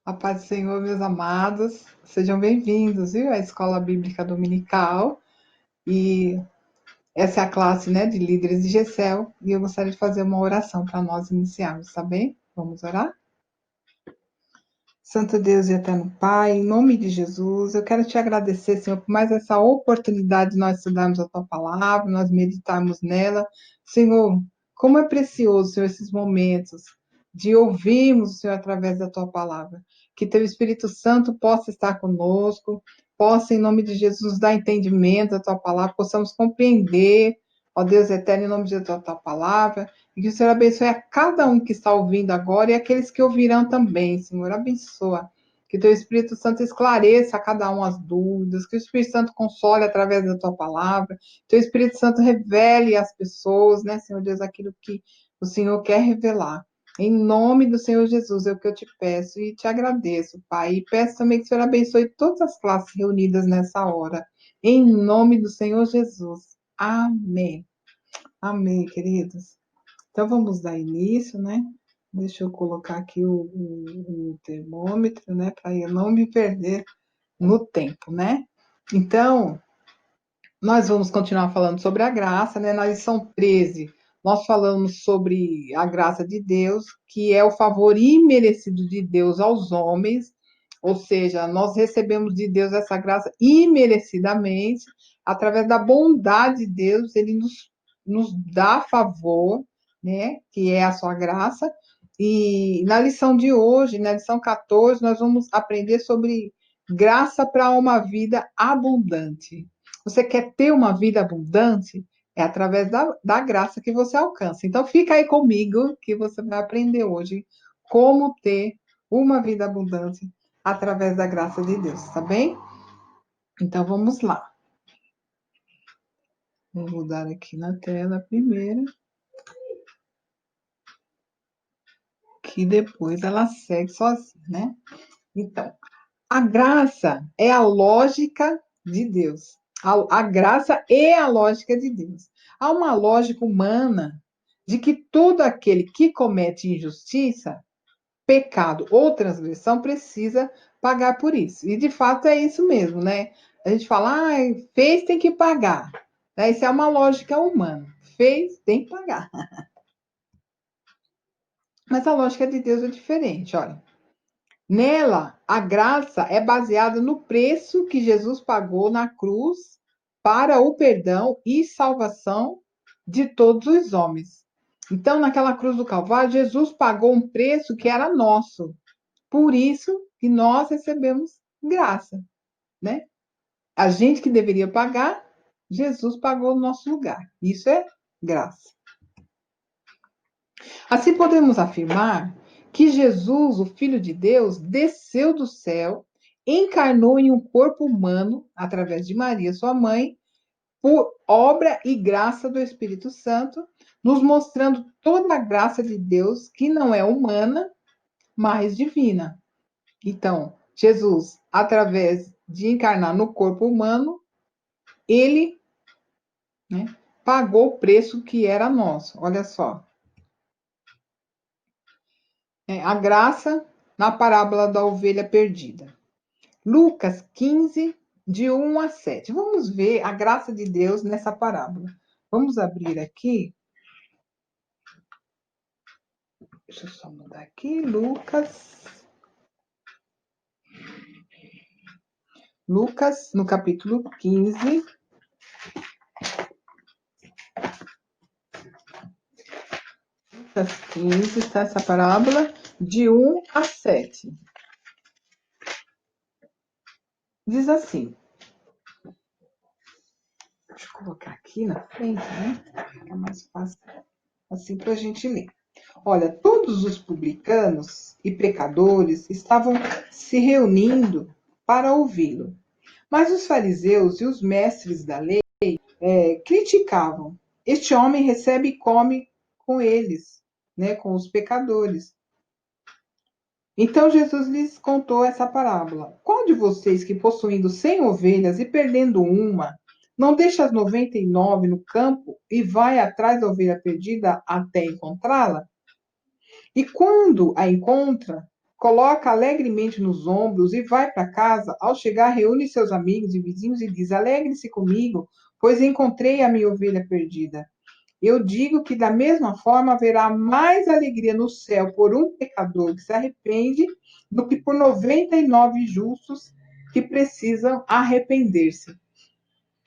A paz do Senhor, meus amados, sejam bem-vindos, viu, à Escola Bíblica Dominical. E essa é a classe, né, de líderes de GECEL. E eu gostaria de fazer uma oração para nós iniciarmos, tá bem? Vamos orar? Santo Deus e eterno Pai, em nome de Jesus, eu quero te agradecer, Senhor, por mais essa oportunidade de nós estudarmos a tua palavra, nós meditarmos nela. Senhor, como é precioso, Senhor, esses momentos de ouvirmos o Senhor através da tua palavra. Que teu Espírito Santo possa estar conosco, possa, em nome de Jesus, dar entendimento à tua palavra, possamos compreender, ó Deus eterno, em nome de tua palavra. E que o Senhor abençoe a cada um que está ouvindo agora e aqueles que ouvirão também, Senhor. Abençoa. Que o teu Espírito Santo esclareça a cada um as dúvidas, que o Espírito Santo console através da tua palavra, que o teu Espírito Santo revele às pessoas, né, Senhor Deus, aquilo que o Senhor quer revelar. Em nome do Senhor Jesus é o que eu te peço e te agradeço, Pai. E peço também que o Senhor abençoe todas as classes reunidas nessa hora. Em nome do Senhor Jesus. Amém. Amém, queridos. Então, vamos dar início, né? Deixa eu colocar aqui o termômetro, né? Para eu não me perder no tempo, né? Então, nós vamos continuar falando sobre a graça, né? Na lição 13, nós falamos sobre a graça de Deus, que é o favor imerecido de Deus aos homens, ou seja, nós recebemos de Deus essa graça imerecidamente, através da bondade de Deus, ele nos dá favor, né? Que é a sua graça. E na lição de hoje, na lição 14, nós vamos aprender sobre graça para uma vida abundante. Você quer ter uma vida abundante? É através da graça que você alcança. Então, fica aí comigo que você vai aprender hoje como ter uma vida abundante através da graça de Deus, tá bem? Então, vamos lá. Vou mudar aqui na tela primeiro, que depois ela segue sozinha, né? Então, a graça é a lógica de Deus. A graça é a lógica de Deus. Há uma lógica humana de que todo aquele que comete injustiça, pecado ou transgressão precisa pagar por isso. E de fato é isso mesmo, né? A gente fala, fez, tem que pagar. Né? Isso é uma lógica humana. Fez, tem que pagar. Mas a lógica de Deus é diferente, olha. Nela, a graça é baseada no preço que Jesus pagou na cruz para o perdão e salvação de todos os homens. Então, naquela cruz do Calvário, Jesus pagou um preço que era nosso. Por isso que nós recebemos graça, né? A gente que deveria pagar, Jesus pagou no nosso lugar. Isso é graça. Assim podemos afirmar que Jesus, o Filho de Deus, desceu do céu, encarnou em um corpo humano, através de Maria, sua mãe, por obra e graça do Espírito Santo, nos mostrando toda a graça de Deus, que não é humana, mas divina. Então, Jesus, através de encarnar no corpo humano, ele, né, pagou o preço que era nosso. Olha só. A graça na parábola da ovelha perdida. Lucas 15, de 1 a 7. Vamos ver a graça de Deus nessa parábola. Vamos abrir aqui. Deixa eu só mudar aqui. Lucas, no capítulo 15. Lucas 15, está essa parábola, de 1 a 7. Diz assim. Deixa eu colocar aqui na frente, né? Fica mais fácil assim para a gente ler. Olha, todos os publicanos e pecadores estavam se reunindo para ouvi-lo. Mas os fariseus e os mestres da lei criticavam. Este homem recebe e come com eles, né, com os pecadores. Então Jesus lhes contou essa parábola. Qual de vocês que possuindo 100 ovelhas e perdendo uma, não deixa as 99 no campo e vai atrás da ovelha perdida até encontrá-la? E quando a encontra, coloca alegremente nos ombros e vai para casa. Ao chegar, reúne seus amigos e vizinhos e diz: Alegre-se comigo, pois encontrei a minha ovelha perdida. Eu digo que, da mesma forma, haverá mais alegria no céu por um pecador que se arrepende do que por 99 justos que precisam arrepender-se.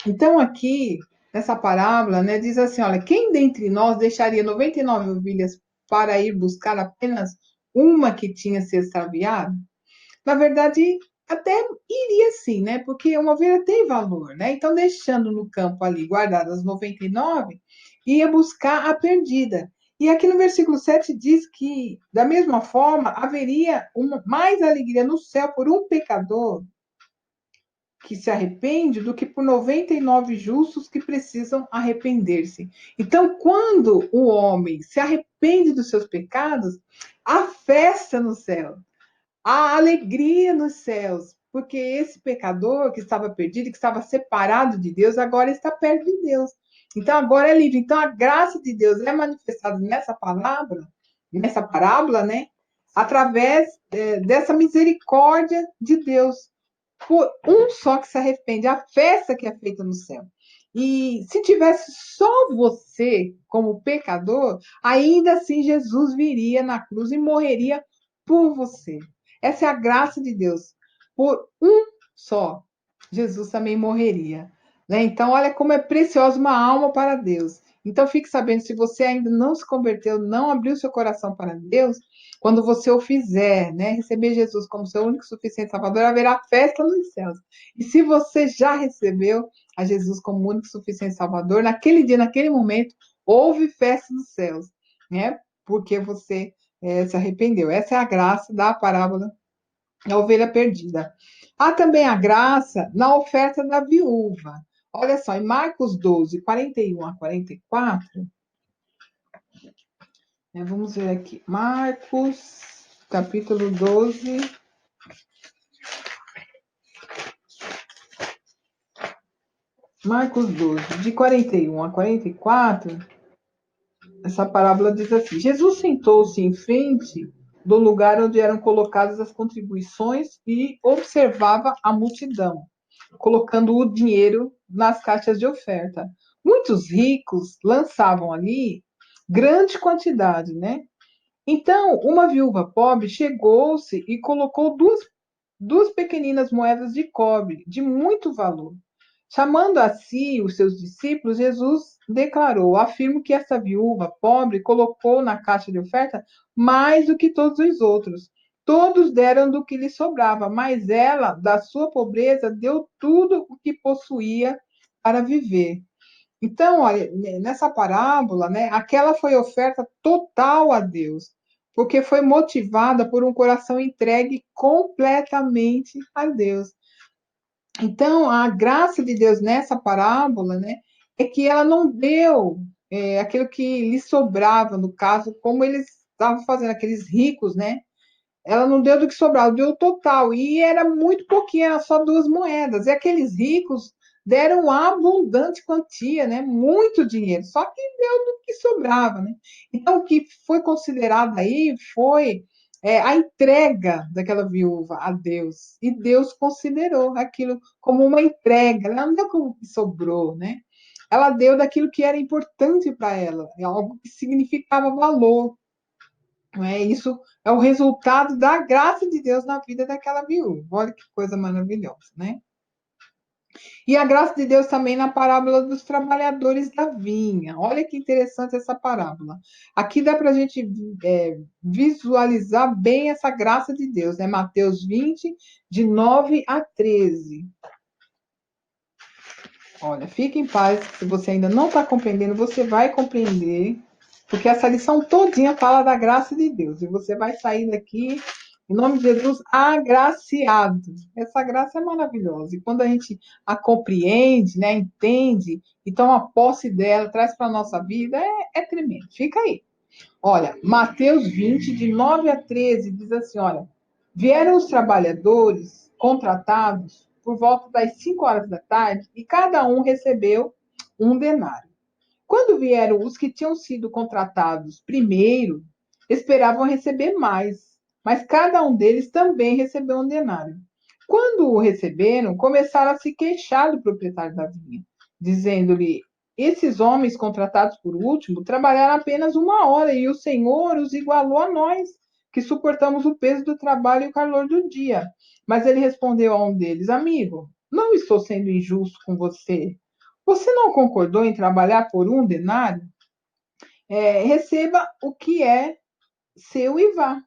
Então, aqui, nessa parábola, né, diz assim: olha, quem dentre nós deixaria 99 ovelhas para ir buscar apenas uma que tinha se extraviado? Na verdade, até iria sim, né? Porque uma ovelha tem valor, né? Então, deixando no campo ali guardadas as 99, ia buscar a perdida. E aqui no versículo 7 diz que, da mesma forma, haveria mais alegria no céu por um pecador que se arrepende do que por 99 justos que precisam arrepender-se. Então, quando o homem se arrepende dos seus pecados, há festa no céu, há alegria nos céus, porque esse pecador que estava perdido, que estava separado de Deus, agora está perto de Deus. Então, agora é livre. Então, a graça de Deus é manifestada nessa palavra, nessa parábola, né? Através dessa misericórdia de Deus por um só que se arrepende, a festa que é feita no céu. E se tivesse só você como pecador, ainda assim Jesus viria na cruz e morreria por você. Essa é a graça de Deus. Por um só, Jesus também morreria. Né? Então, olha como é preciosa uma alma para Deus. Então, fique sabendo, se você ainda não se converteu, não abriu seu coração para Deus, quando você o fizer, né, receber Jesus como seu único e suficiente Salvador, haverá festa nos céus. E se você já recebeu a Jesus como único e suficiente Salvador, naquele dia, naquele momento, houve festa nos céus, né? Porque você se arrependeu. Essa é a graça da parábola da ovelha perdida. Há também a graça na oferta da viúva. Olha só, em Marcos 12, 41 a 44, vamos ver aqui. Marcos, capítulo 12. Marcos 12, de 41 a 44, essa parábola diz assim: Jesus sentou-se em frente do lugar onde eram colocadas as contribuições e observava a multidão, colocando o dinheiro nas caixas de oferta. Muitos ricos lançavam ali grande quantidade, né? Então, uma viúva pobre chegou-se e colocou duas pequeninas moedas de cobre, de muito valor. Chamando a si os seus discípulos, Jesus declarou: Afirmo que essa viúva pobre colocou na caixa de oferta mais do que todos os outros. Todos deram do que lhe sobrava, mas ela, da sua pobreza, deu tudo o que possuía para viver. Então, olha, nessa parábola, né, aquela foi oferta total a Deus, porque foi motivada por um coração entregue completamente a Deus. Então, a graça de Deus nessa parábola, né, é que ela não deu aquilo que lhe sobrava, no caso, como eles estavam fazendo, aqueles ricos, né? Ela não deu do que sobrava, deu o total. E era muito pouquinho, era só duas moedas. E aqueles ricos deram abundante quantia, né? Muito dinheiro, só que deu do que sobrava, né? Então, o que foi considerado aí foi a entrega daquela viúva a Deus. E Deus considerou aquilo como uma entrega. Ela não deu como que sobrou, né? Ela deu daquilo que era importante para ela, algo que significava valor. Não é? Isso é o resultado da graça de Deus na vida daquela viúva. Olha que coisa maravilhosa, né? E a graça de Deus também na parábola dos trabalhadores da vinha. Olha que interessante essa parábola. Aqui dá para a gente visualizar bem essa graça de Deus, né? Mateus 20, de 9 a 13. Olha, fique em paz, se você ainda não está compreendendo, você vai compreender, porque essa lição todinha fala da graça de Deus, e você vai sair daqui, em nome de Jesus, agraciado. Essa graça é maravilhosa, e quando a gente a compreende, né, entende, e toma posse dela, traz para a nossa vida, é tremendo. Fica aí. Olha, Mateus 20, de 9 a 13, diz assim, olha, vieram os trabalhadores contratados por volta das 5 horas da tarde e cada um recebeu um denário. Quando vieram os que tinham sido contratados primeiro, esperavam receber mais, mas cada um deles também recebeu um denário. Quando o receberam, começaram a se queixar do proprietário da vinha, dizendo-lhe: esses homens contratados por último trabalharam apenas 1 hora e o Senhor os igualou a nós, que suportamos o peso do trabalho e o calor do dia. Mas ele respondeu a um deles: amigo, não estou sendo injusto com você. Você não concordou em trabalhar por um denário? Receba o que é seu e vá.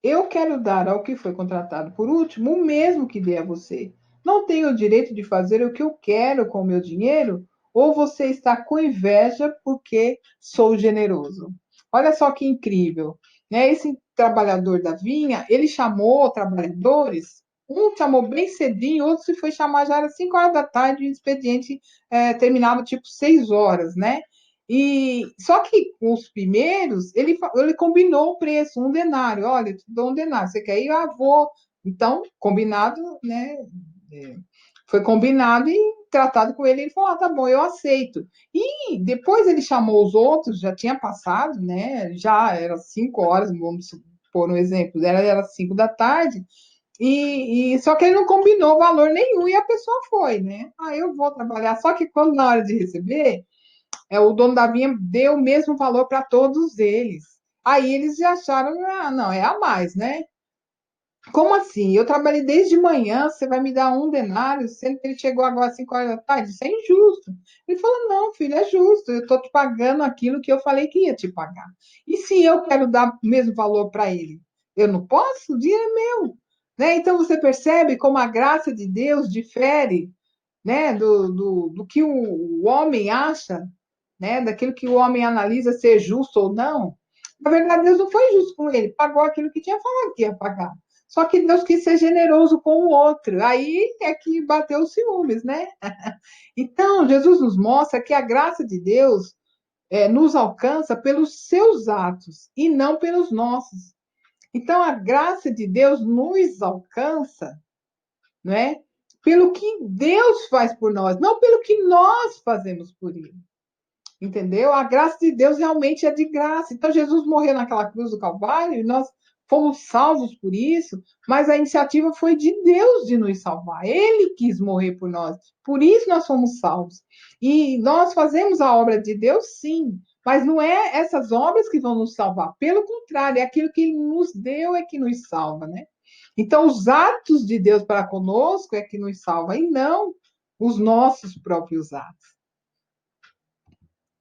Eu quero dar ao que foi contratado por último o mesmo que dei a você. Não tenho o direito de fazer o que eu quero com o meu dinheiro? Ou você está com inveja porque sou generoso? Olha só que incrível, né? Esse trabalhador da vinha, ele chamou trabalhadores, um chamou bem cedinho, outro se foi chamar já era 5 horas da tarde, e o expediente terminava tipo 6 horas, né? E só que com os primeiros, ele combinou o preço, um denário. Olha, eu te dou um denário. Você quer ir? Ah, vou. Então, combinado, né? é, Foi combinado e tratado com ele. Ele falou: ah, tá bom, eu aceito. E depois ele chamou os outros, já tinha passado, né? Já era 5 horas, vamos supor um exemplo, era 5 da tarde. E só que ele não combinou valor nenhum e a pessoa foi, né? Ah, eu vou trabalhar. Só que quando na hora de receber, o dono da vinha deu o mesmo valor para todos eles. Aí eles já acharam, ah, não, é a mais, né? Como assim? Eu trabalhei desde manhã, você vai me dar um denário, sendo que ele chegou agora às 5 horas da tarde? Isso é injusto. Ele falou: não, filho, é justo, eu estou te pagando aquilo que eu falei que ia te pagar. E se eu quero dar o mesmo valor para ele? Eu não posso? O dinheiro é meu. Né? Então você percebe como a graça de Deus difere, né, do que o homem acha, né, daquilo que o homem analisa ser justo ou não. Na verdade, Deus não foi justo com ele, pagou aquilo que tinha falado que ia pagar. Só que Deus quis ser generoso com o outro. Aí é que bateu os ciúmes, né? Então, Jesus nos mostra que a graça de Deus nos alcança pelos seus atos e não pelos nossos. Então, a graça de Deus nos alcança, não é? Pelo que Deus faz por nós, não pelo que nós fazemos por ele. Entendeu? A graça de Deus realmente é de graça. Então, Jesus morreu naquela cruz do Calvário e nós fomos salvos por isso, mas a iniciativa foi de Deus de nos salvar. Ele quis morrer por nós. Por isso nós fomos salvos. E nós fazemos a obra de Deus, sim, mas não é essas obras que vão nos salvar. Pelo contrário, é aquilo que ele nos deu é que nos salva, né? Então, os atos de Deus para conosco é que nos salva, e não os nossos próprios atos.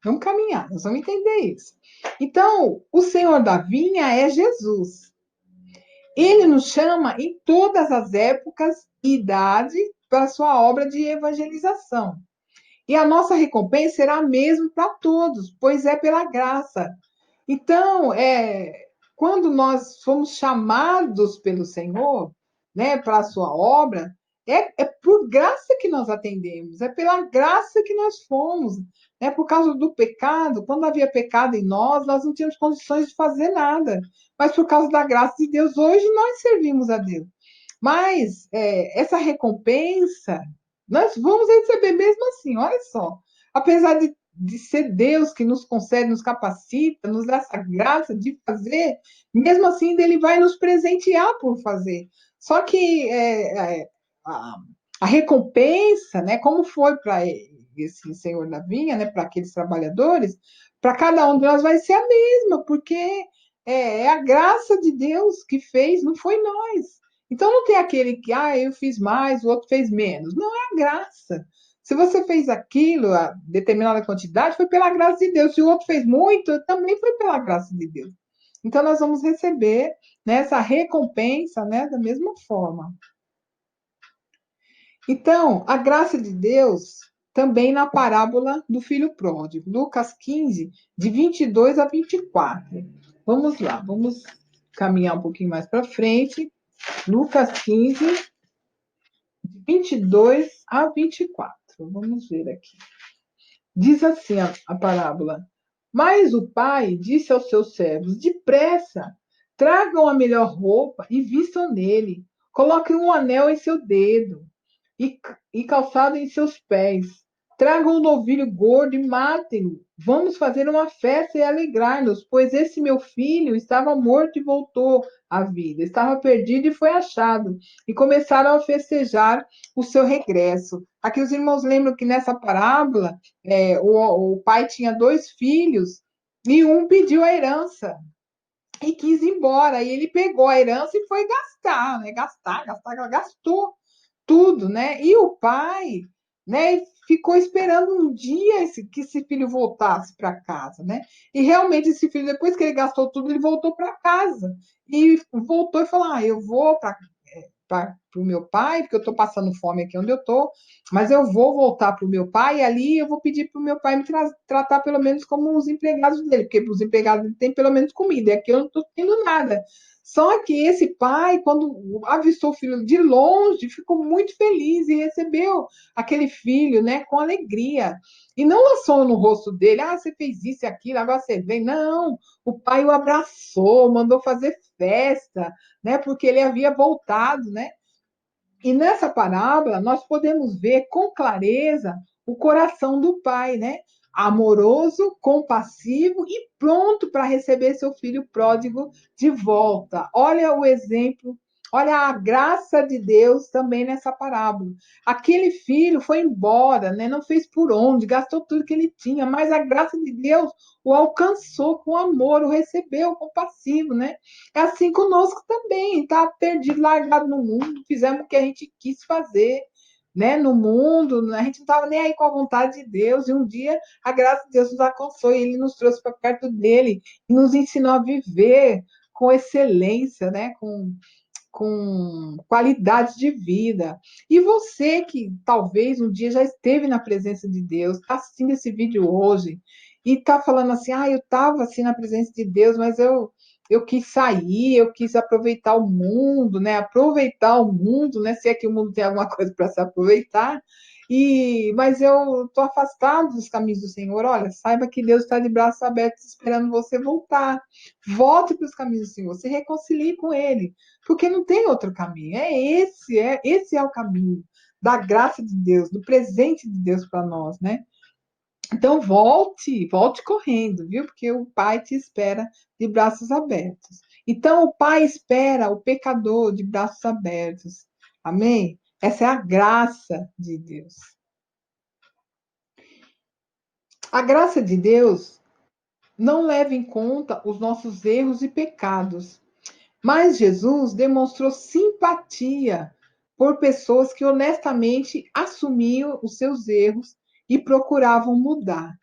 Vamos caminhar, nós vamos entender isso. Então, o Senhor da vinha é Jesus. Ele nos chama em todas as épocas e idades para a sua obra de evangelização. E a nossa recompensa será a mesma para todos, pois é pela graça. Então, quando nós fomos chamados pelo Senhor, né, para a sua obra, é por graça que nós atendemos, é pela graça que nós fomos. É por causa do pecado, quando havia pecado em nós, nós não tínhamos condições de fazer nada. Mas por causa da graça de Deus, hoje nós servimos a Deus. Mas essa recompensa, nós vamos receber mesmo assim, olha só. Apesar de ser Deus que nos concede, nos capacita, nos dá essa graça de fazer, mesmo assim ele vai nos presentear por fazer. Só que a, a recompensa, né, como foi para esse senhor da vinha, né, para aqueles trabalhadores, para cada um de nós vai ser a mesma, porque é a graça de Deus que fez, não foi nós. Então não tem aquele que, eu fiz mais, o outro fez menos. Não é a graça. Se você fez aquilo, a determinada quantidade, foi pela graça de Deus. Se o outro fez muito, também foi pela graça de Deus. Então, nós vamos receber, né, essa recompensa, né, da mesma forma. Então, a graça de Deus também na parábola do filho pródigo, Lucas 15, de 22 a 24. Vamos lá, vamos caminhar um pouquinho mais para frente. Lucas 15, de 22 a 24. Vamos ver aqui. Diz assim a parábola: mas o pai disse aos seus servos: depressa, tragam a melhor roupa e vistam nele. Coloquem um anel em seu dedo e calçado em seus pés. Tragam um novilho gordo e matem-no. Vamos fazer uma festa e alegrar-nos, pois esse meu filho estava morto e voltou à vida, estava perdido e foi achado. E começaram a festejar o seu regresso. Aqui os irmãos lembram que nessa parábola o pai tinha dois filhos e um pediu a herança e quis ir embora. E ele pegou a herança e foi gastar, né? Gastou tudo, né? E o pai, né, ficou esperando um dia que esse filho voltasse para casa, né? E realmente esse filho, depois que ele gastou tudo, ele voltou para casa e voltou e falou: "Ah, eu vou para o meu pai, porque eu estou passando fome aqui onde eu estou, mas eu vou voltar para o meu pai e ali eu vou pedir para o meu pai me tratar pelo menos como os empregados dele, porque os empregados têm pelo menos comida, e aqui eu não estou tendo nada. Só que esse pai, quando avistou o filho de longe, ficou muito feliz e recebeu aquele filho, né, com alegria. E não lançou no rosto dele, ah, você fez isso e aquilo, agora você vem. Não, o pai o abraçou, mandou fazer festa, né, porque ele havia voltado, né? E nessa parábola, nós podemos ver com clareza o coração do pai, né? Amoroso, compassivo e pronto para receber seu filho pródigo de volta. Olha o exemplo, olha a graça de Deus também nessa parábola. Aquele filho foi embora, né? Não fez por onde, gastou tudo que ele tinha, mas a graça de Deus o alcançou com amor, o recebeu compassivo, né? É assim conosco também, está perdido, largado no mundo, fizemos o que a gente quis fazer, né? No mundo, a gente não estava nem aí com a vontade de Deus, e um dia a graça de Deus nos alcançou e ele nos trouxe para perto dele e nos ensinou a viver com excelência, né? Com qualidade de vida. E você que talvez um dia já esteve na presença de Deus, está assistindo esse vídeo hoje e está falando assim, ah, eu estava assim na presença de Deus, mas eu quis sair, eu quis aproveitar o mundo, né? Aproveitar o mundo, né? Se é que o mundo tem alguma coisa para se aproveitar. Mas eu estou afastado dos caminhos do Senhor. Olha, saiba que Deus está de braços abertos esperando você voltar. Volte para os caminhos do Senhor, se reconcilie com Ele, porque não tem outro caminho. Esse é o caminho da graça de Deus, do presente de Deus para nós, né? Então volte correndo, viu? Porque o Pai te espera de braços abertos. Então o Pai espera o pecador de braços abertos. Amém? Essa é a graça de Deus. A graça de Deus não leva em conta os nossos erros e pecados. Mas Jesus demonstrou simpatia por pessoas que honestamente assumiam os seus erros e procuravam mudar.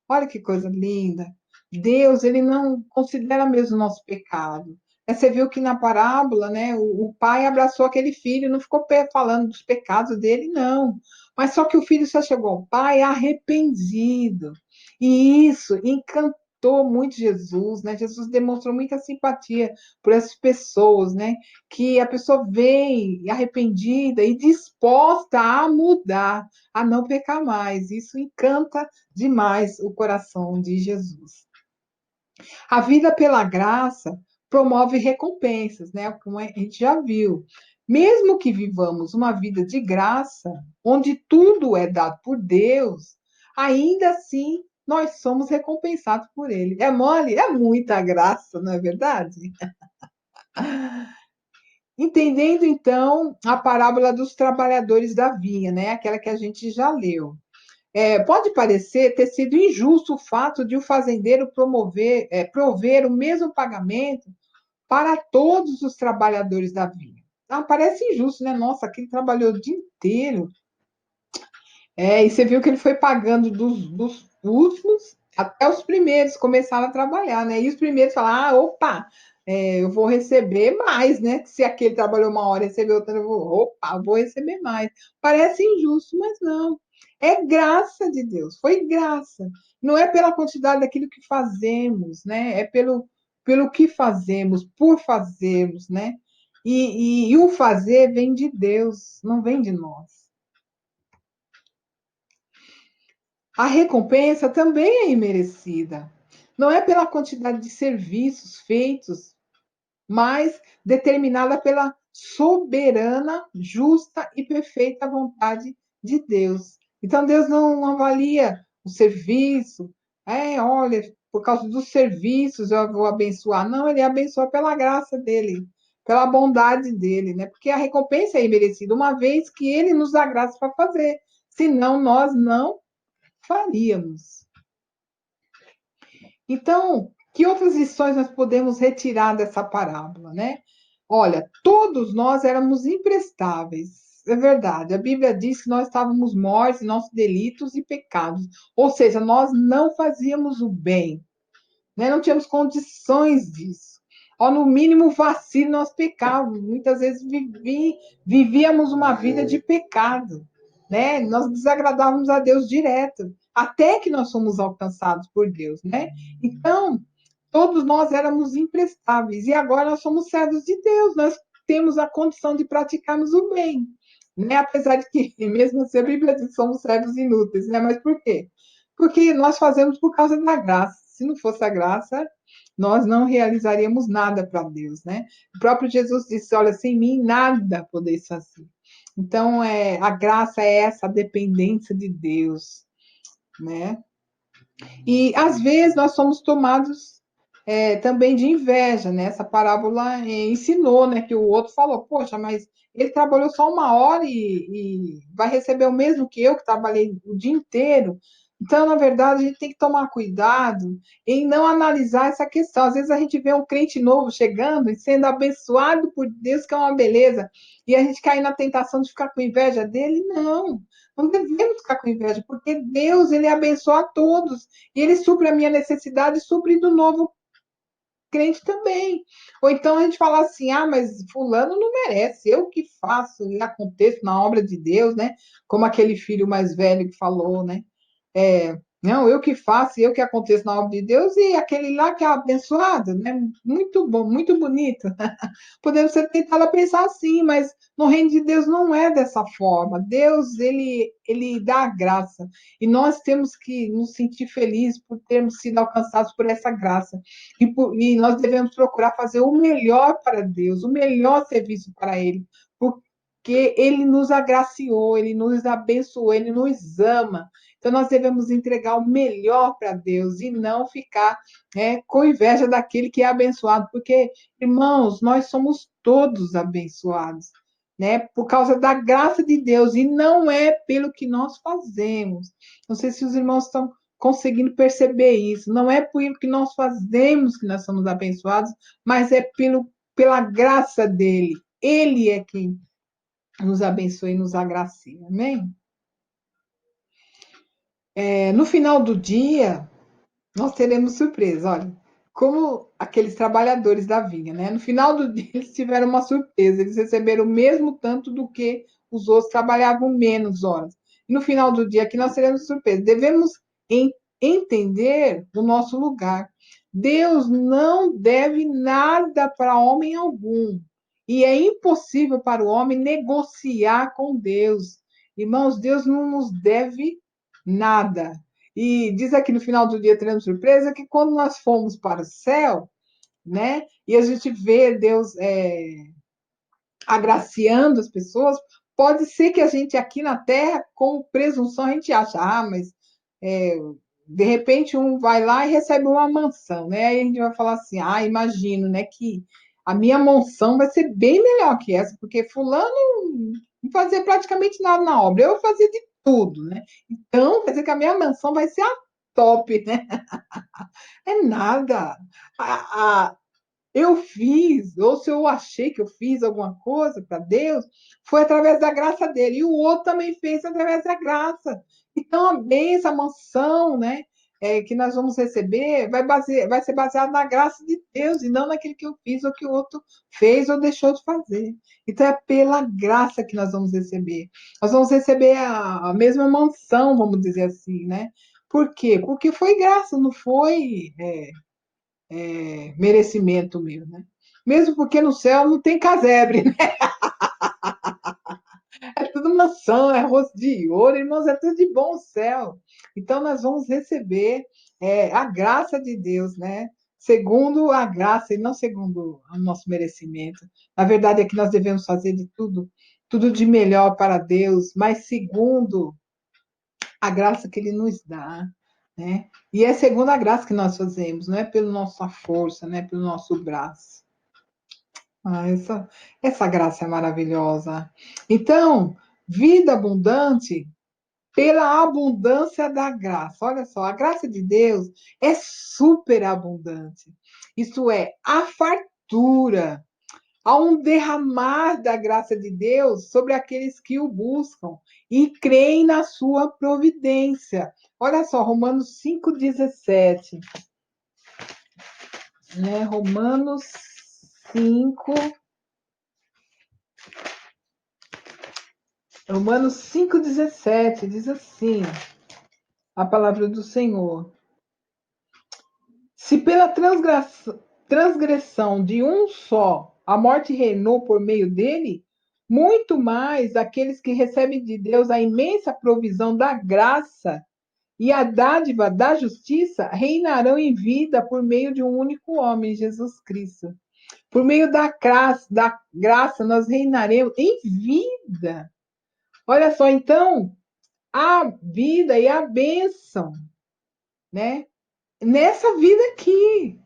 Olha que coisa linda. Deus, ele não considera mesmo o nosso pecado. Você viu que na parábola, né, o pai abraçou aquele filho, não ficou falando dos pecados dele, não. Mas só que o filho só chegou ao pai arrependido. E isso encantou muito Jesus, né? Jesus demonstrou muita simpatia por essas pessoas, né? Que a pessoa vem arrependida e disposta a mudar, a não pecar mais. Isso encanta demais o coração de Jesus. A vida pela graça promove recompensas, né? Como a gente já viu. Mesmo que vivamos uma vida de graça, onde tudo é dado por Deus, ainda assim nós somos recompensados por Ele. É mole? É muita graça, não é verdade? Entendendo então a parábola dos trabalhadores da vinha, né? Aquela que a gente já leu. Pode parecer ter sido injusto o fato de o fazendeiro prover o mesmo pagamento para todos os trabalhadores da vinha. Ah, parece injusto, né? Nossa, quem trabalhou o dia inteiro. E você viu que ele foi pagando dos últimos até os primeiros começaram a trabalhar, né? E os primeiros falaram, opa, eu vou receber mais, né? Se aquele trabalhou uma hora e recebeu outra, eu vou receber mais. Parece injusto, mas não. É graça de Deus, foi graça. Não é pela quantidade daquilo que fazemos, né? É pelo que fazemos, por fazermos, né? E o fazer vem de Deus, não vem de nós. A recompensa também é imerecida. Não é pela quantidade de serviços feitos, mas determinada pela soberana, justa e perfeita vontade de Deus. Então Deus não avalia o serviço, olha, por causa dos serviços eu vou abençoar. Não, ele abençoa pela graça dele, pela bondade dele, né? Porque a recompensa é imerecida, uma vez que ele nos dá graça para fazer. Senão nós não faríamos. Então, que outras lições nós podemos retirar dessa parábola, né? Olha, todos nós éramos imprestáveis. É verdade. A Bíblia diz que nós estávamos mortos em nossos delitos e pecados. Ou seja, nós não fazíamos o bem, né? Não tínhamos condições disso. Ou, no mínimo, vacilo nós pecávamos. Muitas vezes vivíamos uma vida de pecado, né? Nós desagradávamos a Deus direto, até que nós fomos alcançados por Deus, né? Então, todos nós éramos imprestáveis, e agora nós somos servos de Deus, nós temos a condição de praticarmos o bem, né? Apesar de que, mesmo assim, a Bíblia diz que somos servos inúteis, né? Mas por quê? Porque nós fazemos por causa da graça. Se não fosse a graça, nós não realizaríamos nada para Deus, né? O próprio Jesus disse: olha, sem mim nada podeis fazer. Então, a graça é essa dependência de Deus, né? E às vezes nós somos tomados também de inveja, né? Essa parábola ensinou, né? Que o outro falou: poxa, mas ele trabalhou só uma hora e vai receber o mesmo que eu, que trabalhei o dia inteiro. Então, na verdade, a gente tem que tomar cuidado em não analisar essa questão. Às vezes a gente vê um crente novo chegando e sendo abençoado por Deus, que é uma beleza, e a gente cai na tentação de ficar com inveja dele. Não, não devemos ficar com inveja, porque Deus, ele abençoa a todos, e ele supre a minha necessidade e supre do novo crente também. Ou então a gente fala assim: ah, mas fulano não merece, eu que faço e aconteço na obra de Deus, né? Como aquele filho mais velho que falou, né? Não, eu que faço e eu que aconteço na obra de Deus, e aquele lá que é abençoado, né? Muito bom, muito bonito. Podemos ser tentados a pensar assim, mas no reino de Deus não é dessa forma. Deus, ele dá a graça. E nós temos que nos sentir felizes por termos sido alcançados por essa graça. E nós devemos procurar fazer o melhor para Deus, o melhor serviço para Ele. Porque Ele nos agraciou, Ele nos abençoou, Ele nos ama. Então, nós devemos entregar o melhor para Deus e não ficar com inveja daquele que é abençoado, porque, irmãos, nós somos todos abençoados, né? Por causa da graça de Deus, e não é pelo que nós fazemos. Não sei se os irmãos estão conseguindo perceber isso. Não é pelo que nós fazemos que nós somos abençoados, mas é pela graça dele. Ele é quem nos abençoa e nos agracia. Amém? No final do dia, nós teremos surpresa. Olha, como aqueles trabalhadores da vinha, né? No final do dia, eles tiveram uma surpresa. Eles receberam o mesmo tanto do que os outros trabalhavam menos horas. E no final do dia, aqui nós teremos surpresa. Devemos entender o nosso lugar. Deus não deve nada para homem algum. E é impossível para o homem negociar com Deus. Irmãos, Deus não nos deve nada. E diz aqui no final do dia, teremos surpresa, que quando nós formos para o céu, né, e a gente vê Deus agraciando as pessoas, pode ser que a gente aqui na Terra, com presunção, a gente acha, mas é, de repente um vai lá e recebe uma mansão, né? Aí a gente vai falar assim, imagino, né, que a minha mansão vai ser bem melhor que essa, porque fulano não fazia praticamente nada na obra, eu fazia de tudo, né? Então, quer dizer que a minha mansão vai ser a top, né? É nada. A, eu fiz, ou se eu achei que eu fiz alguma coisa para Deus, foi através da graça dele. E o outro também fez através da graça. Então, a bênção, a mansão, né, que nós vamos receber, vai ser baseada na graça de Deus e não naquilo que eu fiz ou que o outro fez ou deixou de fazer. Então, é pela graça que nós vamos receber. Nós vamos receber a mesma mansão, vamos dizer assim, né? Por quê? Porque foi graça, não foi merecimento meu, né? Mesmo porque no céu não tem casebre, né? É tudo maçã, é rosto de ouro, irmãos, é tudo de bom céu. Então nós vamos receber a graça de Deus, né? Segundo a graça e não segundo o nosso merecimento. Na verdade é que nós devemos fazer de tudo, tudo de melhor para Deus, mas segundo a graça que ele nos dá, né? E é segundo a graça que nós fazemos, não é pela nossa força, não é pelo nosso braço. Ah, essa graça é maravilhosa. Então, vida abundante pela abundância da graça. Olha só, a graça de Deus é super abundante. Isso é, a fartura. Há um derramar da graça de Deus sobre aqueles que o buscam e creem na sua providência. Olha só, Romanos 5,17. Né? Romanos 5,17 diz assim, a palavra do Senhor. Se pela transgressão de um só a morte reinou por meio dele, muito mais aqueles que recebem de Deus a imensa provisão da graça e a dádiva da justiça reinarão em vida por meio de um único homem, Jesus Cristo. Por meio da graça nós reinaremos em vida. Olha só, então, a vida e a bênção, né? Nessa vida aqui,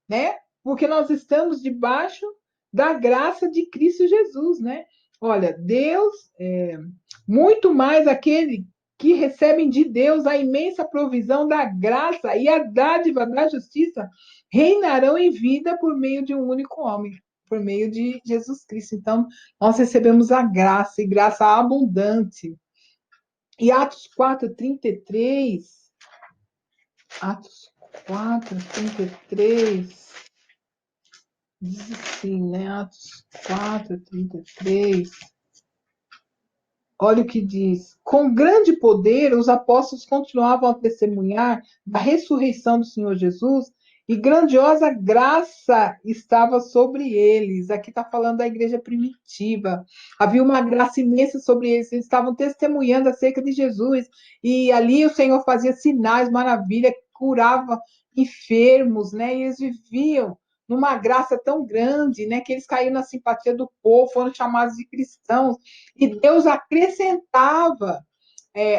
né? Porque nós estamos debaixo da graça de Cristo Jesus, né? Olha, Deus, muito mais aquele que recebem de Deus a imensa provisão da graça e a dádiva da justiça reinarão em vida por meio de um único homem, por meio de Jesus Cristo. Então, nós recebemos a graça e graça abundante. E Atos 4:33, Atos 4:33 diz assim, né? Atos 4:33. Olha o que diz. Com grande poder, os apóstolos continuavam a testemunhar da ressurreição do Senhor Jesus e grandiosa graça estava sobre eles. Aqui está falando da igreja primitiva. Havia uma graça imensa sobre eles. Eles estavam testemunhando acerca de Jesus. E ali o Senhor fazia sinais, maravilha, curava enfermos, né? E eles viviam numa graça tão grande, né? Que eles caíram na simpatia do povo, foram chamados de cristãos. E Deus acrescentava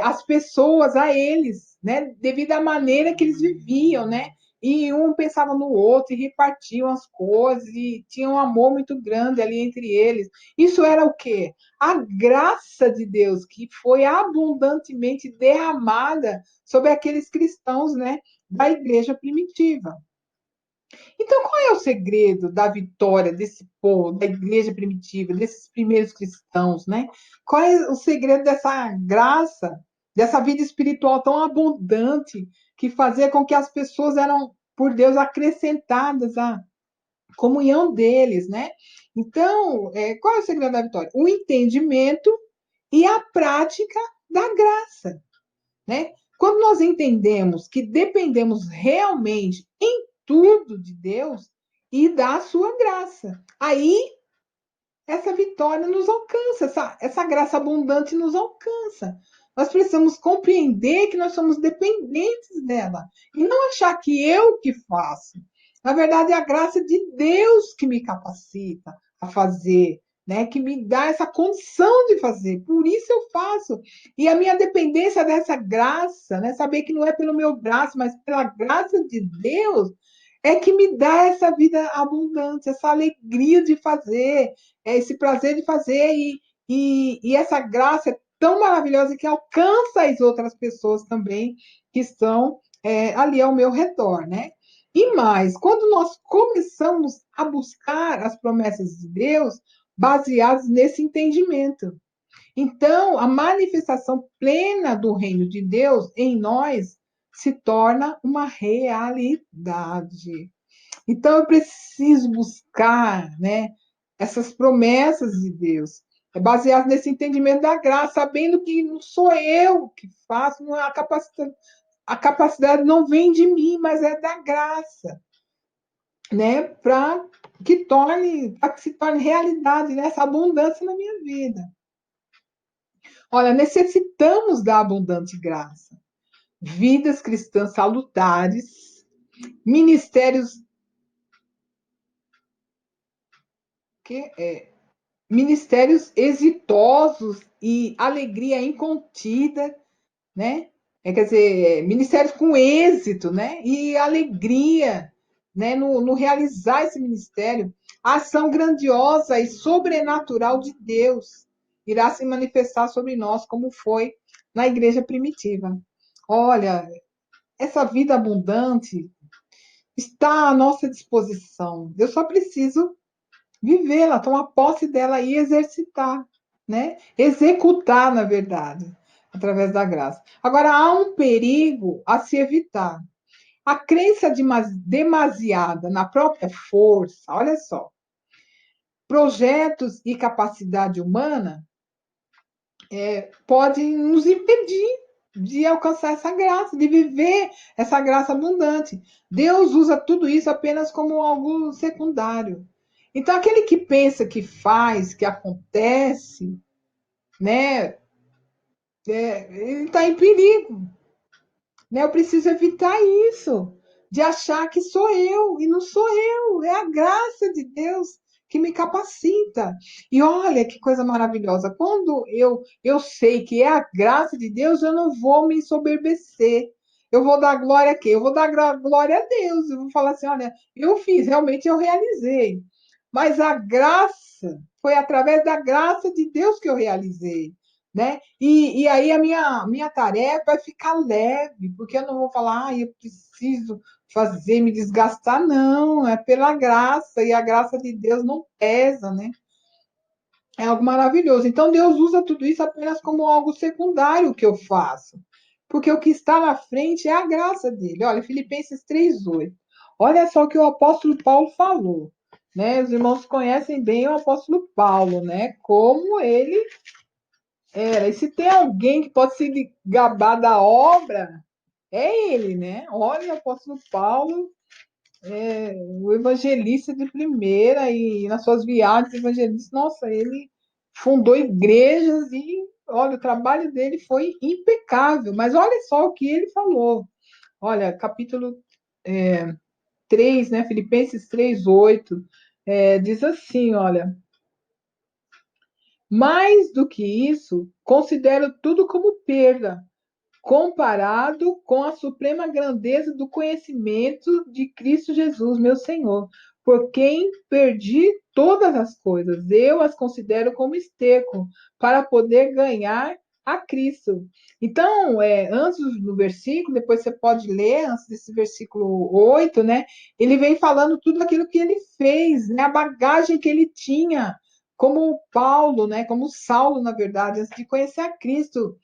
as pessoas a eles, né? Devido à maneira que eles viviam, né? E um pensava no outro e repartiam as coisas e tinha um amor muito grande ali entre eles. Isso era o quê? A graça de Deus que foi abundantemente derramada sobre aqueles cristãos, né? Da igreja primitiva. Então, qual é o segredo da vitória desse povo, da igreja primitiva, desses primeiros cristãos, né? Qual é o segredo dessa graça, dessa vida espiritual tão abundante que fazia com que as pessoas eram, por Deus, acrescentadas à comunhão deles, né? Então, qual é o segredo da vitória? O entendimento e a prática da graça, né? Quando nós entendemos que dependemos realmente em tudo de Deus e da sua graça, aí essa vitória nos alcança, essa graça abundante nos alcança. Nós precisamos compreender que nós somos dependentes dela e não achar que eu que faço. Na verdade, é a graça de Deus que me capacita a fazer, né? Que me dá essa condição de fazer. Por isso eu faço. E a minha dependência dessa graça, né? Saber que não é pelo meu braço, mas pela graça de Deus, é que me dá essa vida abundante, essa alegria de fazer, esse prazer de fazer e essa graça é tão maravilhosa que alcança as outras pessoas também que estão ali ao meu redor, né? E mais, quando nós começamos a buscar as promessas de Deus baseadas nesse entendimento, então a manifestação plena do reino de Deus em nós se torna uma realidade. Então eu preciso buscar, né, essas promessas de Deus, baseado nesse entendimento da graça, sabendo que não sou eu que faço, não é a capacidade não vem de mim, mas é da graça, né, para que se torne realidade, né, essa abundância na minha vida. Olha, necessitamos da abundante graça, vidas cristãs salutares, ministérios que ministérios exitosos e alegria incontida, né? quer dizer, ministérios com êxito, né? E alegria, né? No realizar esse ministério, a ação grandiosa e sobrenatural de Deus irá se manifestar sobre nós, como foi na igreja primitiva. Olha, essa vida abundante está à nossa disposição. Eu só preciso vivê-la, tomar posse dela e exercitar, né? Executar, na verdade, através da graça. Agora, há um perigo a se evitar. A crença demasiada na própria força, olha só, projetos e capacidade humana podem nos impedir de alcançar essa graça, de viver essa graça abundante. Deus usa tudo isso apenas como algo secundário. Então, aquele que pensa que faz, que acontece, né, ele está em perigo. Né? Eu preciso evitar isso, de achar que sou eu, e não sou eu, é a graça de Deus que me capacita. E olha que coisa maravilhosa, quando eu sei que é a graça de Deus, eu não vou me ensoberbecer. Eu vou dar glória a quê? Eu vou dar glória a Deus. Eu vou falar assim: olha, eu fiz, realmente eu realizei. Mas a graça, foi através da graça de Deus que eu realizei, né? E aí a minha tarefa é ficar leve, porque eu não vou falar, eu preciso fazer, me desgastar, não, é pela graça, e a graça de Deus não pesa, né? É algo maravilhoso. Então Deus usa tudo isso apenas como algo secundário que eu faço, porque o que está na frente é a graça dele. Olha, Filipenses 3:8. Olha só o que o apóstolo Paulo falou, né? Os irmãos conhecem bem o apóstolo Paulo, né? Como ele era. E se tem alguém que pode se gabar da obra, é ele, né? Olha, o apóstolo Paulo, o evangelista de primeira, e nas suas viagens evangelistas, nossa, ele fundou igrejas e, olha, o trabalho dele foi impecável. Mas olha só o que ele falou. Olha, capítulo 3, né? Filipenses 3:8, diz assim, olha. Mais do que isso, considero tudo como perda, comparado com a suprema grandeza do conhecimento de Cristo Jesus, meu Senhor, por quem perdi todas as coisas. Eu as considero como esterco para poder ganhar a Cristo. Então, antes do versículo, depois você pode ler, antes desse versículo 8, né? Ele vem falando tudo aquilo que ele fez, né? A bagagem que ele tinha, como Paulo, né? Como Saulo, na verdade, antes de conhecer a Cristo.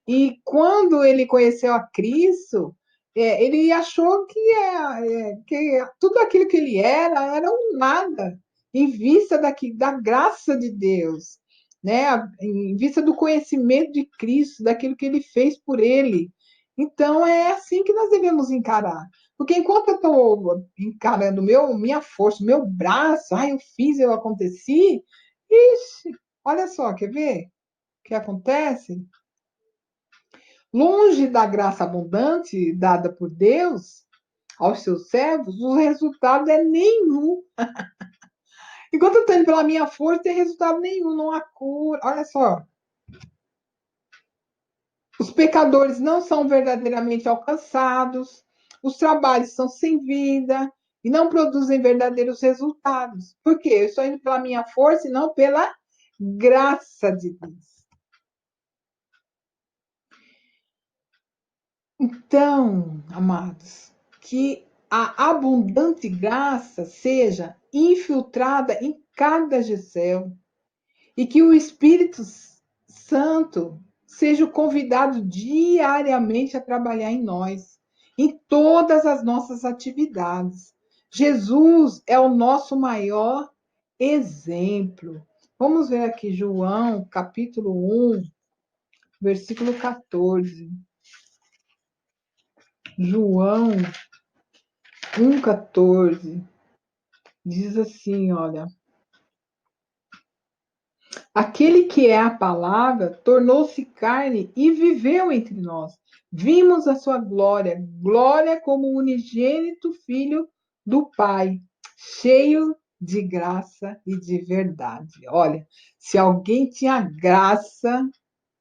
E quando ele conheceu a Cristo, ele achou que tudo aquilo que ele era um nada, em vista da graça de Deus, né? Em vista do conhecimento de Cristo, daquilo que ele fez por ele. Então, é assim que nós devemos encarar. Porque enquanto eu estou encarando minha força, meu braço, eu fiz, eu aconteci, ixi, olha só, quer ver o que acontece? Longe da graça abundante dada por Deus aos seus servos, o resultado é nenhum. Enquanto eu estou indo pela minha força, tem resultado nenhum, não há cura. Olha só, os pecadores não são verdadeiramente alcançados, os trabalhos são sem vida e não produzem verdadeiros resultados. Por quê? Eu estou indo pela minha força e não pela graça de Deus. Então, amados, que a abundante graça seja infiltrada em cada Gisele e que o Espírito Santo seja o convidado diariamente a trabalhar em nós, em todas as nossas atividades. Jesus é o nosso maior exemplo. Vamos ver aqui João, capítulo 1, versículo 14. João 1,14 diz assim: olha, aquele que é a palavra tornou-se carne e viveu entre nós. Vimos a sua glória, glória como o unigênito Filho do Pai, cheio de graça e de verdade. Olha, se alguém tinha graça,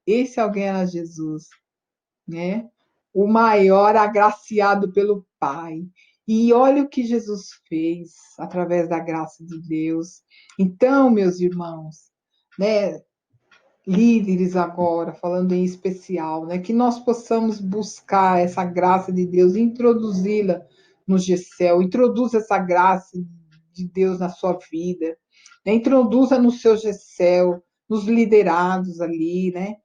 esse alguém era Jesus, né? o maior agraciado pelo Pai. E olha o que Jesus fez através da graça de Deus. Então, meus irmãos, né, líderes agora, falando em especial, né, que nós possamos buscar essa graça de Deus, introduzi-la no GCEL, introduza essa graça de Deus na sua vida, né, introduza no seu GCEL, nos liderados ali, né,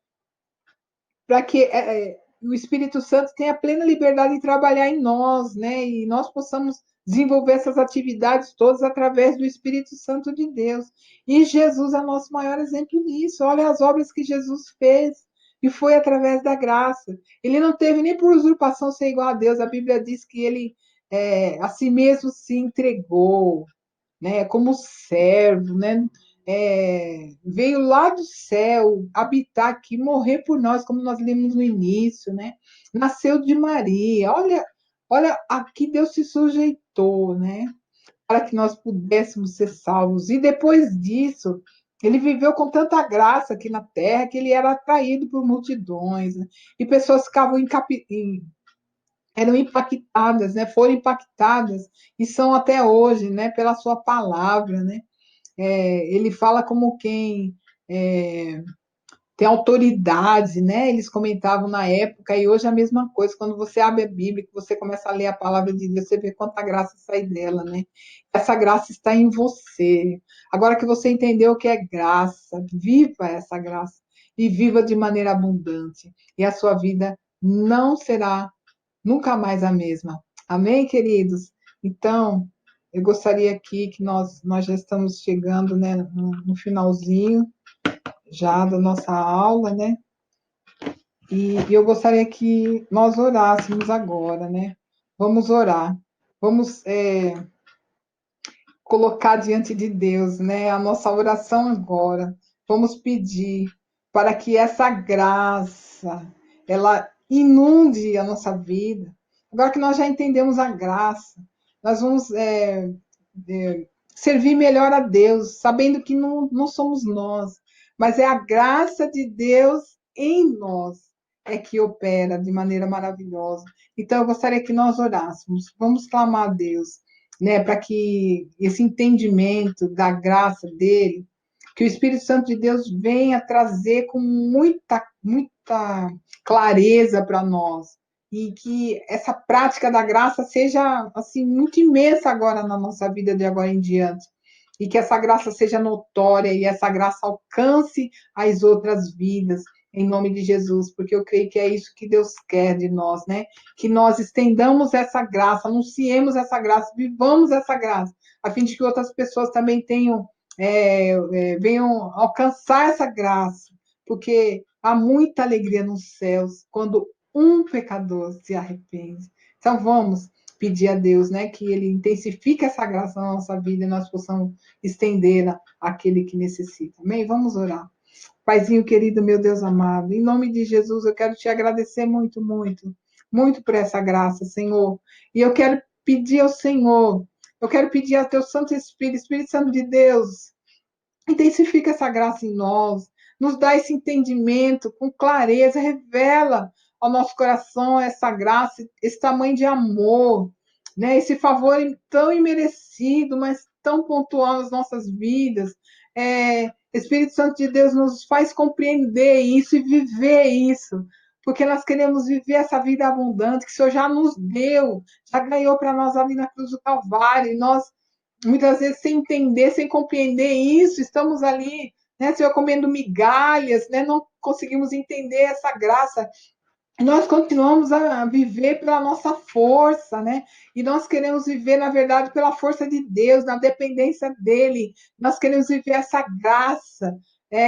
para que o Espírito Santo tenha plena liberdade de trabalhar em nós, né? E nós possamos desenvolver essas atividades todas através do Espírito Santo de Deus. E Jesus é o nosso maior exemplo nisso. Olha as obras que Jesus fez. E foi através da graça. Ele não teve nem por usurpação ser igual a Deus. A Bíblia diz que ele a si mesmo se entregou, né, como servo, né, veio lá do céu habitar aqui, morrer por nós, como nós lemos no início, né, nasceu de Maria, olha a que Deus se sujeitou, né, para que nós pudéssemos ser salvos, e depois disso, ele viveu com tanta graça aqui na terra, que ele era atraído por multidões, né, e pessoas ficavam eram impactadas, né? Foram impactadas e são até hoje, né? Pela sua palavra, né? Ele fala como quem tem autoridade, né? Eles comentavam na época e hoje é a mesma coisa. Quando você abre a Bíblia, que você começa a ler a palavra de Deus, você vê quanta graça sai dela, né? Essa graça está em você. Agora que você entendeu o que é graça, viva essa graça e viva de maneira abundante. E a sua vida não será nunca mais a mesma. Amém, queridos? Então, eu gostaria aqui que nós já estamos chegando, né, no finalzinho já da nossa aula, né? E eu gostaria que nós orássemos agora, né? Vamos orar. Vamos colocar diante de Deus, né, a nossa oração agora. Vamos pedir para que essa graça ela inunde a nossa vida. Agora que nós já entendemos a graça, nós vamos servir melhor a Deus, sabendo que não somos nós, mas é a graça de Deus em nós é que opera de maneira maravilhosa. Então, eu gostaria que nós orássemos. Vamos clamar a Deus, né, para que esse entendimento da graça dele, que o Espírito Santo de Deus venha trazer com muita clareza para nós e que essa prática da graça seja assim muito imensa agora na nossa vida de agora em diante. E que essa graça seja notória e essa graça alcance as outras vidas, em nome de Jesus, porque eu creio que é isso que Deus quer de nós, né? Que nós estendamos essa graça, anunciemos essa graça, vivamos essa graça, a fim de que outras pessoas também venham alcançar essa graça, porque há muita alegria nos céus quando um pecador se arrepende. Então vamos pedir a Deus, né, que Ele intensifique essa graça na nossa vida e nós possamos estendê-la àquele que necessita. Amém? Vamos orar. Paizinho querido, meu Deus amado, em nome de Jesus, eu quero te agradecer muito, muito, muito por essa graça, Senhor. E eu quero pedir ao Senhor, eu quero pedir ao teu Santo Espírito, Espírito Santo de Deus, intensifica essa graça em nós, nos dá esse entendimento com clareza, revela ao nosso coração essa graça, esse tamanho de amor, né? Esse favor tão imerecido, mas tão pontual nas nossas vidas. Espírito Santo de Deus nos faz compreender isso e viver isso, porque nós queremos viver essa vida abundante que o Senhor já nos deu, já ganhou para nós ali na cruz do Calvário, e nós muitas vezes sem entender, sem compreender isso, estamos ali, né, Senhor, comendo migalhas, né, não conseguimos entender essa graça. Nós continuamos a viver pela nossa força, né? E nós queremos viver, na verdade, pela força de Deus, na dependência dele. Nós queremos viver essa graça,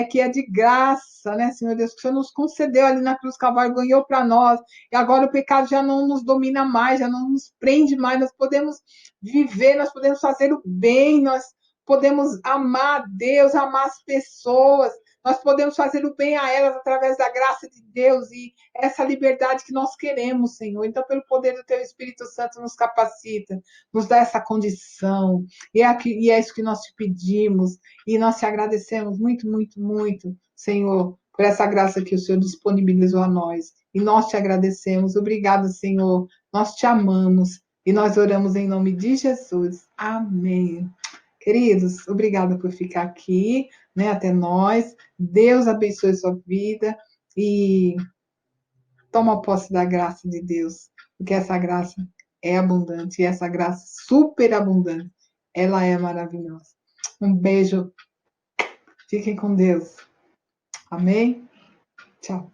que é de graça, né, Senhor Deus? Que o Senhor nos concedeu ali na cruz Calvário, ganhou para nós. E agora o pecado já não nos domina mais, já não nos prende mais. Nós podemos viver, nós podemos fazer o bem, nós podemos amar a Deus, amar as pessoas. Nós podemos fazer o bem a elas através da graça de Deus e essa liberdade que nós queremos, Senhor. Então, pelo poder do Teu Espírito Santo, nos capacita, nos dá essa condição. E é isso que nós te pedimos. E nós te agradecemos muito, muito, muito, Senhor, por essa graça que o Senhor disponibilizou a nós. E nós te agradecemos. Obrigado, Senhor. Nós te amamos e nós oramos em nome de Jesus. Amém. Queridos, obrigada por ficar aqui, né, até nós. Deus abençoe sua vida e toma posse da graça de Deus, porque essa graça é abundante e essa graça super abundante, ela é maravilhosa. Um beijo, fiquem com Deus. Amém? Tchau.